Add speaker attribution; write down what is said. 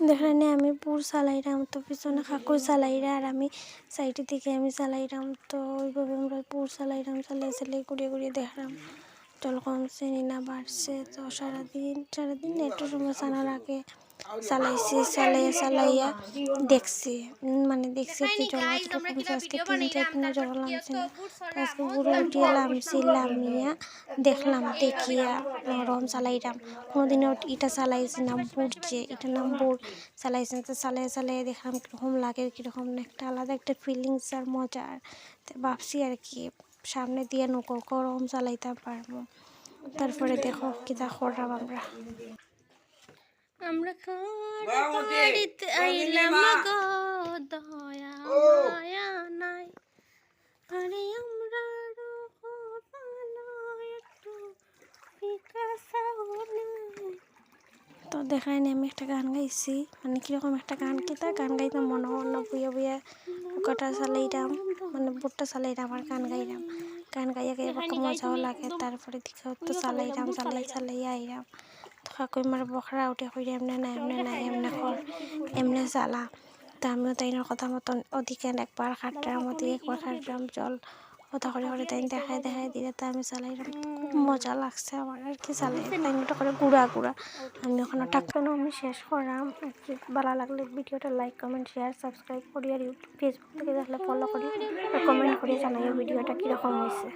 Speaker 1: দেখেন আমি পুর চালাইলাম, তো পিছনে কাকুর চালাইরা আর আমি সাইডের দিকে আমি চালাইলাম। তো ওইভাবে আমরা পুর চালাইলাম, চালিয়ে ঘুরিয়ে ঘুরিয়ে দেখলাম জল কমছে না বাড়ছে। তো সারাদিন একটু সময় চালার আগে চালাইছি, চালাইয়া দেখছি, মানে দেখছি কি জল কতটুকু কমছে। আজকে 3-4 দিনে জল নামছে না। তো আজকে ঘুরে উঠিয়ে নামিয়া দেখলাম, দেখিয়া রম চালাইলাম। কোনোদিনও এটা চালাইছি না, বুট যে এটা নাম বুট চালাইছি। তো চালিয়ে দেখলাম কীরকম লাগে, কীরকম একটা আলাদা একটা ফিলিংস আর মজার। তো ভাবছি আর কি সামনে দিয়ে নৌকো গরম চালাইতে পারবো। তারপরে দেখো কিতা করলাম আমরা বাড়িতে আইলাম গো, দয়া মায়া নাই আরে আমরা তো দেখায়নি। আমি একটা গান গাইছি, মানে কীরকম একটা গান, গান গাইতাম মনে বুয়ে বুয়ে নৌকাটা চালাইলাম, মানে বুটটা চালাইলাম আর গান গাইয়া বাক্য মজাও লাগে। তারপরে দিকে তো চালাইলাম, চালাইয়া আইলাম। তো কাকুই মার বখরা উঠে কইরে এমনে না কর, এমনে চালা। তা আমিও তাইনের কথা মতন ওদিকে একবার খাটলাম, ওদিকে একবার খাটলাম, জল কথা করে তাই দেখায় দিলে। তা আমি চালাইলাম, খুব মজা লাগছে আমার আর কি চালাই। তাই ওটা করে গুড়া আমি ওখানে টাকানো আমি শেষ করলাম। ভালো লাগলে ভিডিওটা লাইক কমেন্ট শেয়ার সাবস্ক্রাইব করি, আর ফেসবুক থেকে দেখলে ফলো করি আর কমেন্ট করে জানাই ভিডিওটা কীরকম হয়েছে।